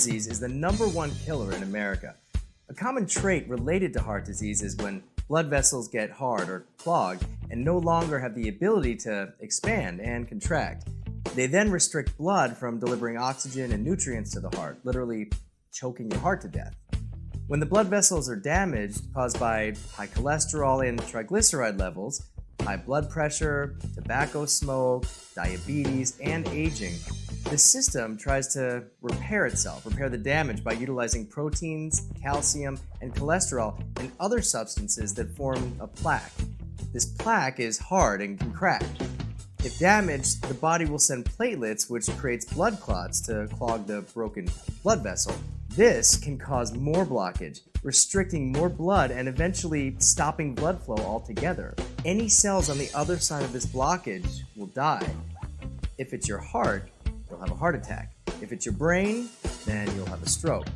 disease is the #1 killer in America. A common trait related to heart disease is when blood vessels get hard or clogged and no longer have the ability to expand and contract. They then restrict blood from delivering oxygen and nutrients to the heart, literally choking your heart to death. When the blood vessels are damaged, caused by high cholesterol and triglyceride levels, high blood pressure, tobacco smoke, diabetes, and aging, the system tries to repair itself, repair the damage by utilizing proteins, calcium, and cholesterol and other substances that form a plaque. This plaque is hard and can crack. If damaged, the body will send platelets, which creates blood clots to clog the broken blood vessel. This can cause more blockage, restricting more blood and eventually stopping blood flow altogether. Any cells on the other side of this blockage will die. If it's your heart, you'll have a heart attack. If it's your brain, then you'll have a stroke.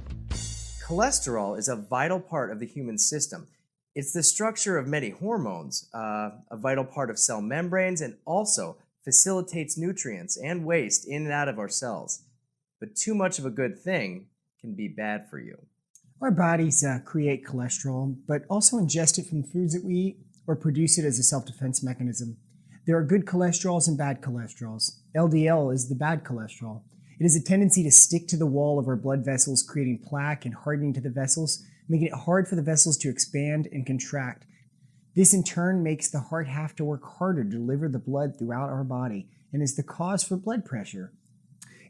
Cholesterol is a vital part of the human system. It's the structure of many hormones, a vital part of cell membranes, and also facilitates nutrients and waste in and out of our cells. But too much of a good thing can be bad for you. Our bodies create cholesterol, but also ingest it from foods that we eat or produce it as a self-defense mechanism. There are good cholesterols and bad cholesterols. LDL is the bad cholesterol. It has a tendency to stick to the wall of our blood vessels, creating plaque and hardening to the vessels, making it hard for the vessels to expand and contract. This in turn makes the heart have to work harder to deliver the blood throughout our body and is the cause for blood pressure.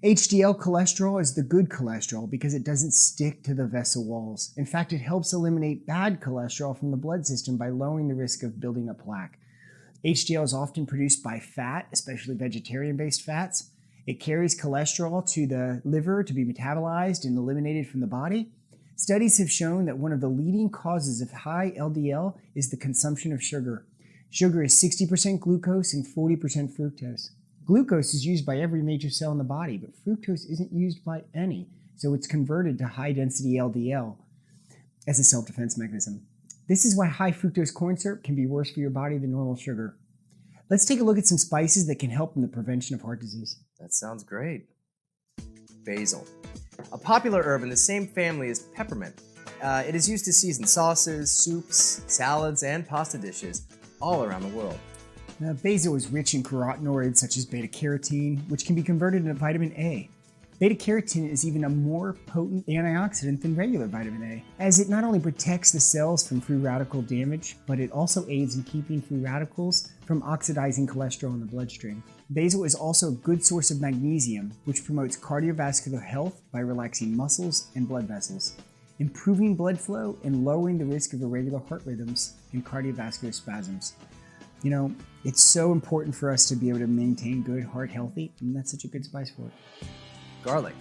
HDL cholesterol is the good cholesterol because it doesn't stick to the vessel walls. In fact, it helps eliminate bad cholesterol from the blood system by lowering the risk of building up plaque. HDL is often produced by fat, especially vegetarian-based fats. It carries cholesterol to the liver to be metabolized and eliminated from the body. Studies have shown that one of the leading causes of high LDL is the consumption of sugar. Sugar is 60% glucose and 40% fructose. Glucose is used by every major cell in the body, but fructose isn't used by any, so it's converted to high-density LDL as a self-defense mechanism. This is why high fructose corn syrup can be worse for your body than normal sugar. Let's take a look at some spices that can help in the prevention of heart disease. That sounds great. Basil. A popular herb in the same family as peppermint. It is used to season sauces, soups, salads, and pasta dishes all around the world. Now, basil is rich in carotenoids such as beta-carotene, which can be converted into vitamin A. Beta-carotene is even a more potent antioxidant than regular vitamin A, as it not only protects the cells from free radical damage, but it also aids in keeping free radicals from oxidizing cholesterol in the bloodstream. Basil is also a good source of magnesium, which promotes cardiovascular health by relaxing muscles and blood vessels, improving blood flow and lowering the risk of irregular heart rhythms and cardiovascular spasms. You know, it's so important for us to be able to maintain good heart healthy, and that's such a good spice for it. Garlic.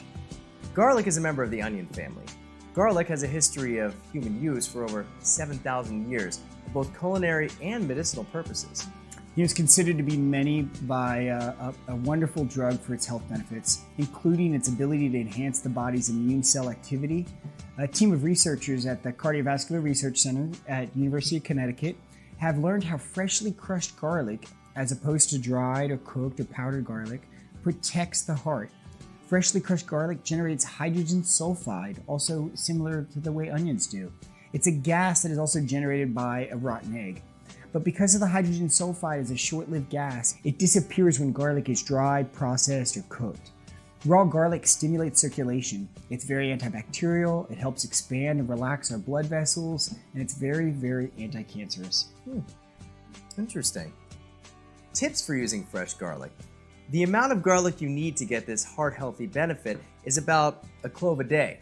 Garlic is a member of the onion family. Garlic has a history of human use for over 7,000 years, for both culinary and medicinal purposes. It's considered to be by a wonderful drug for its health benefits, including its ability to enhance the body's immune cell activity. A team of researchers at the Cardiovascular Research Center at University of Connecticut have learned how freshly crushed garlic, as opposed to dried or cooked or powdered garlic, protects the heart. Freshly crushed garlic generates hydrogen sulfide, also similar to the way onions do. It's a gas that is also generated by a rotten egg. But because of the hydrogen sulfide is a short-lived gas, it disappears when garlic is dried, processed, or cooked. Raw garlic stimulates circulation. It's very antibacterial, it helps expand and relax our blood vessels, and it's very, very anti-cancerous. Interesting. Tips for using fresh garlic. The amount of garlic you need to get this heart-healthy benefit is about a clove a day.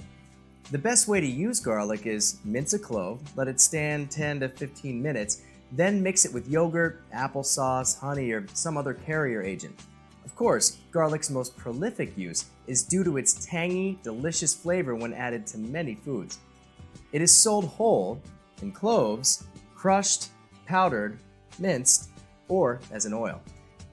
The best way to use garlic is mince a clove, let it stand 10 to 15 minutes, then mix it with yogurt, applesauce, honey, or some other carrier agent. Of course, garlic's most prolific use is due to its tangy, delicious flavor when added to many foods. It is sold whole, in cloves, crushed, powdered, minced, or as an oil.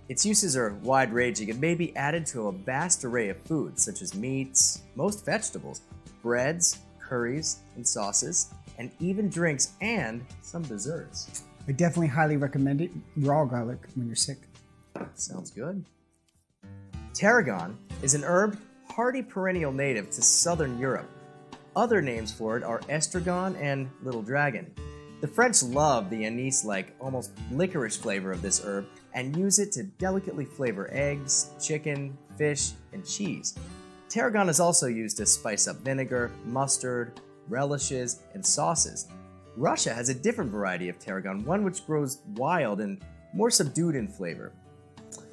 Its uses are wide-ranging and may be added to a vast array of foods such as meats, most vegetables, breads, curries, and sauces, and even drinks and some desserts. I definitely highly recommend it, raw garlic, when you're sick. Sounds good. Tarragon is an herb hardy perennial native to southern Europe. Other names for it are estragon and little dragon. The French love the anise-like, almost licorice flavor of this herb and use it to delicately flavor eggs, chicken, fish, and cheese. Tarragon is also used to spice up vinegar, mustard, relishes, and sauces. Russia has a different variety of tarragon, one which grows wild and more subdued in flavor.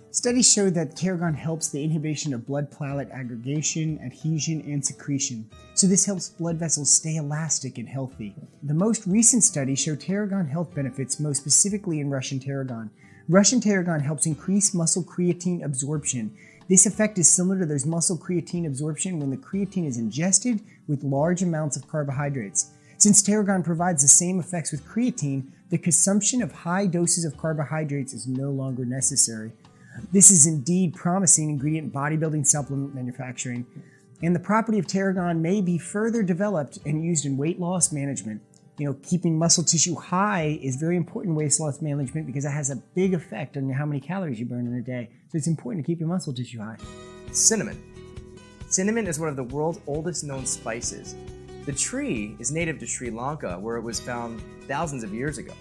Studies show that tarragon helps the inhibition of blood platelet aggregation, adhesion, and secretion. So this helps blood vessels stay elastic and healthy. The most recent studies show tarragon health benefits, most specifically in Russian tarragon. Russian tarragon helps increase muscle creatine absorption. This effect is similar to those muscle creatine absorption when the creatine is ingested with large amounts of carbohydrates. Since tarragon provides the same effects with creatine, the consumption of high doses of carbohydrates is no longer necessary. This is indeed promising ingredient in bodybuilding supplement manufacturing, and the property of tarragon may be further developed and used in weight loss management. Keeping muscle tissue high is very important in weight loss management because it has a big effect on how many calories you burn in a day. So it's important to keep your muscle tissue high. Cinnamon. Cinnamon is one of the world's oldest known spices. The tree is native to Sri Lanka, where it was found thousands of years ago.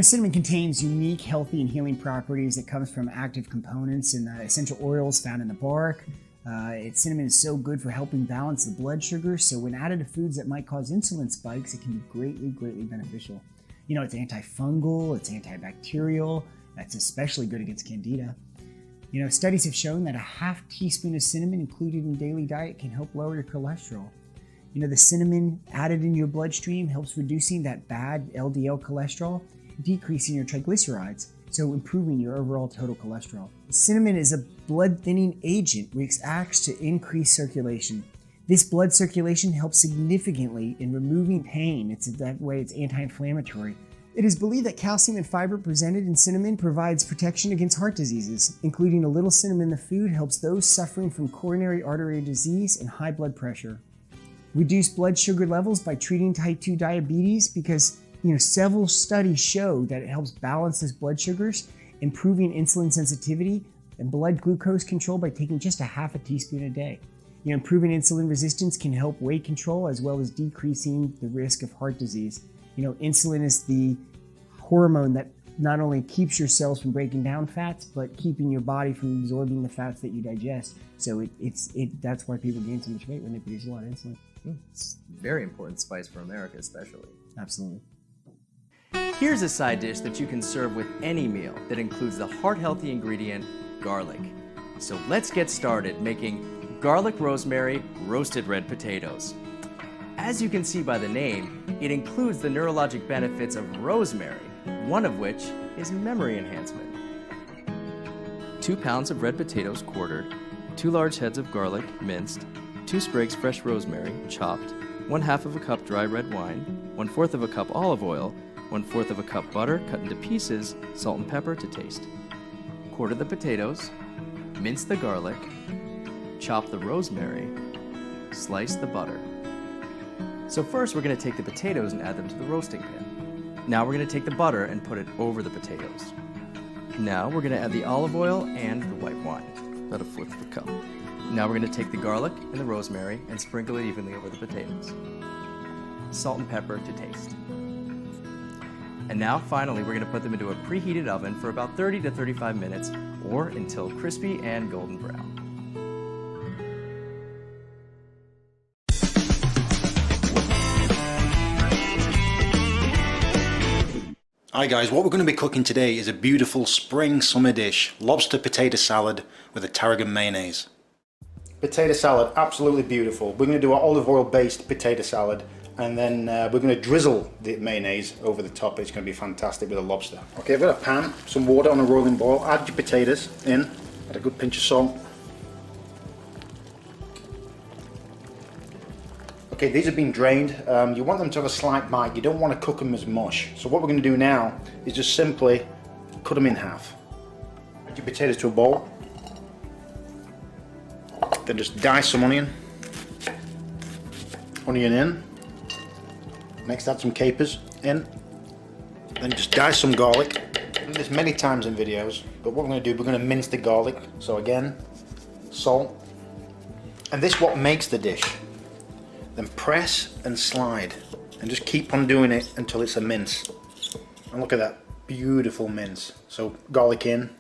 Cinnamon contains unique, healthy, and healing properties that comes from active components and essential oils found in the bark. Cinnamon is so good for helping balance the blood sugar, so when added to foods that might cause insulin spikes, it can be greatly, greatly beneficial. It's antifungal, it's antibacterial, that's especially good against candida. Studies have shown that a half teaspoon of cinnamon included in daily diet can help lower your cholesterol. The cinnamon added in your bloodstream helps reducing that bad LDL cholesterol, decreasing your triglycerides, so improving your overall total cholesterol. Cinnamon is a blood thinning agent which acts to increase circulation. This blood circulation helps significantly in removing pain. That way it's anti-inflammatory. It is believed that calcium and fiber presented in cinnamon provides protection against heart diseases, including a little cinnamon in the food helps those suffering from coronary artery disease and high blood pressure. Reduce blood sugar levels by treating type 2 diabetes because several studies show that it helps balance those blood sugars, improving insulin sensitivity and blood glucose control by taking just a half a teaspoon a day. Improving insulin resistance can help weight control as well as decreasing the risk of heart disease. Insulin is the hormone that not only keeps your cells from breaking down fats, but keeping your body from absorbing the fats that you digest. So that's why people gain so much weight when they produce a lot of insulin. It's a very important spice for America, especially. Absolutely. Here's a side dish that you can serve with any meal that includes the heart-healthy ingredient, garlic. So let's get started making garlic rosemary roasted red potatoes. As you can see by the name, it includes the neurologic benefits of rosemary, one of which is memory enhancement. 2 pounds of red potatoes quartered, 2 large heads of garlic minced, 2 sprigs fresh rosemary chopped, 1/2 of a cup dry red wine, 1/4 of a cup olive oil, 1/4 of a cup butter cut into pieces, salt and pepper to taste. Quarter the potatoes, mince the garlic, chop the rosemary, slice the butter. So first we're going to take the potatoes and add them to the roasting pan. Now we're going to take the butter and put it over the potatoes. Now we're going to add the olive oil and the white wine, about 1/4 of a cup. Now we're going to take the garlic and the rosemary and sprinkle it evenly over the potatoes. Salt and pepper to taste. And now finally we're going to put them into a preheated oven for about 30 to 35 minutes or until crispy and golden brown. Hi guys, what we're going to be cooking today is a beautiful spring summer dish, lobster potato salad with a tarragon mayonnaise. Potato salad, absolutely beautiful. We're going to do an olive oil based potato salad and then we're going to drizzle the mayonnaise over the top. It's going to be fantastic with a lobster. Okay, I've got a pan, some water on a rolling boil, add your potatoes in, add a good pinch of salt. Okay, these have been drained. You want them to have a slight bite. You don't want to cook them as mush. So what we're going to do now is just simply cut them in half. Add your potatoes to a bowl. Then just dice some onion. Onion in. Next add some capers in. Then just dice some garlic. I've done this many times in videos, but what we're going to do, we're going to mince the garlic. So again, salt, And this is what makes the dish. Then press and slide and just keep on doing it until it's a mince. And look at that beautiful mince. So garlic in,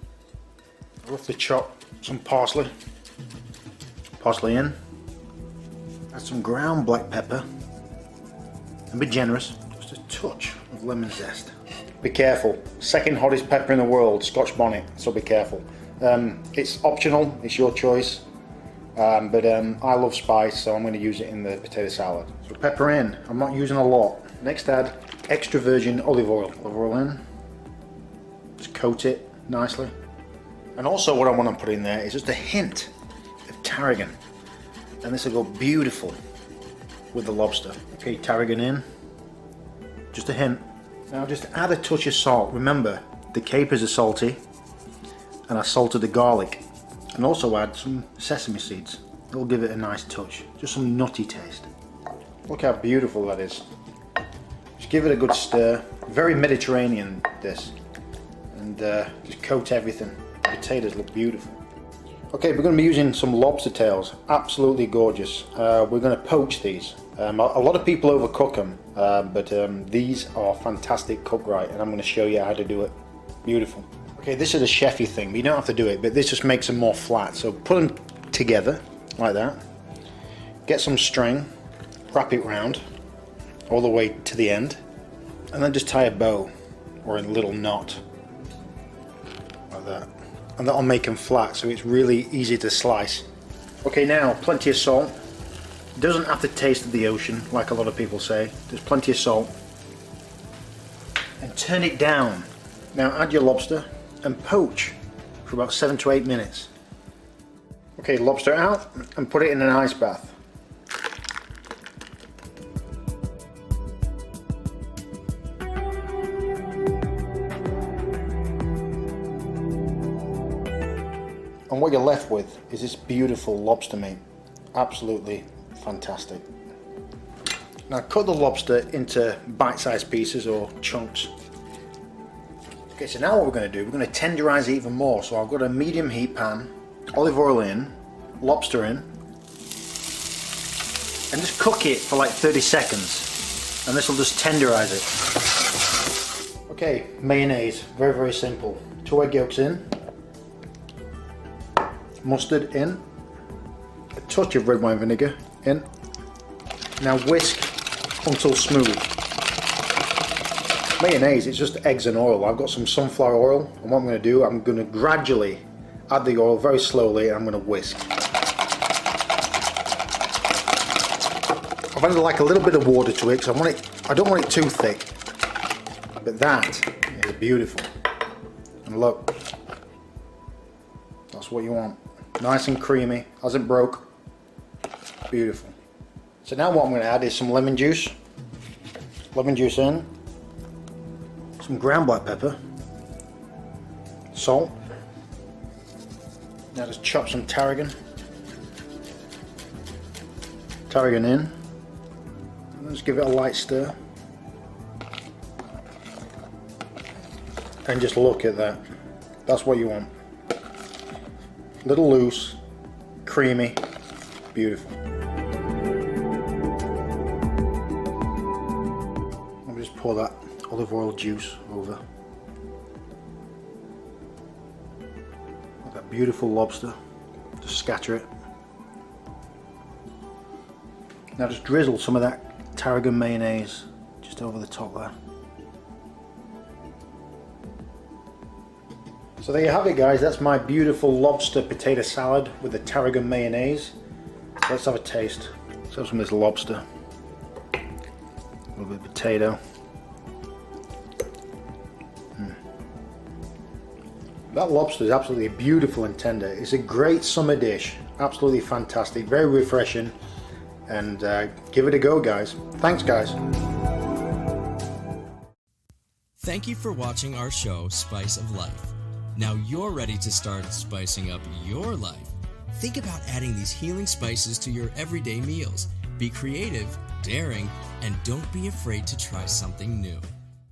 roughly chop some parsley in, add some ground black pepper, and be generous, just a touch of lemon zest. Be careful, second hottest pepper in the world, Scotch bonnet, so be careful. It's optional, it's your choice. But I love spice, so I'm going to use it in the potato salad. So pepper in, I'm not using a lot. Next add extra virgin olive oil. Olive oil in, just coat it nicely. And also what I want to put in there is just a hint of tarragon. And this will go beautiful with the lobster. Okay, tarragon in, just a hint. Now just add a touch of salt. Remember, the capers are salty, and I salted the garlic. And also add some sesame seeds. It'll give it a nice touch. Just some nutty taste. Look how beautiful that is. Just give it a good stir. Very Mediterranean, this. And just coat everything. The potatoes look beautiful. Okay, we're going to be using some lobster tails. Absolutely gorgeous. We're going to poach these. A lot of people overcook them, but these are fantastic cooked right, and I'm going to show you how to do it. Beautiful. Okay, this is a chefy thing, but you don't have to do it, but this just makes them more flat. So put them together, like that. Get some string, wrap it round, all the way to the end, and then just tie a bow, or a little knot, like that. And that'll make them flat, so it's really easy to slice. Okay, now, plenty of salt. It doesn't have to taste of the ocean, like a lot of people say. There's plenty of salt. And turn it down. Now add your lobster and poach for about 7 to 8 minutes. Okay, lobster out and put it in an ice bath. And what you're left with is this beautiful lobster meat. Absolutely fantastic. Now cut the lobster into bite-sized pieces or chunks. Okay, so now what we're going to do, we're going to tenderize it even more. So I've got a medium heat pan, olive oil in, lobster in, and just cook it for like 30 seconds. And this will just tenderize it. Okay, mayonnaise, very, very simple. 2 egg yolks in, mustard in, a touch of red wine vinegar in. Now whisk until smooth. Mayonnaise, it's just eggs and oil. I've got some sunflower oil, and what I'm going to do, I'm going to gradually add the oil very slowly, and I'm going to whisk. I've added like a little bit of water to it because I don't want it too thick. But that is beautiful. And look, that's what you want. Nice and creamy, hasn't broke. Beautiful. So now what I'm going to add is some lemon juice. Lemon juice in. Some ground black pepper, salt. Now just chop some tarragon. Tarragon in. And just give it a light stir. And just look at that. That's what you want. Little loose, creamy, beautiful. Let me just pour that olive oil juice over. That beautiful lobster. Just scatter it. Now just drizzle some of that tarragon mayonnaise just over the top there. So there you have it, guys. That's my beautiful lobster potato salad with the tarragon mayonnaise. Let's have a taste. Let's have some of this lobster. A little bit of potato. That lobster is absolutely beautiful and tender. It's a great summer dish. Absolutely fantastic. Very refreshing. And give it a go, guys. Thanks, guys. Thank you for watching our show, Spice of Life. Now you're ready to start spicing up your life. Think about adding these healing spices to your everyday meals. Be creative, daring, and don't be afraid to try something new.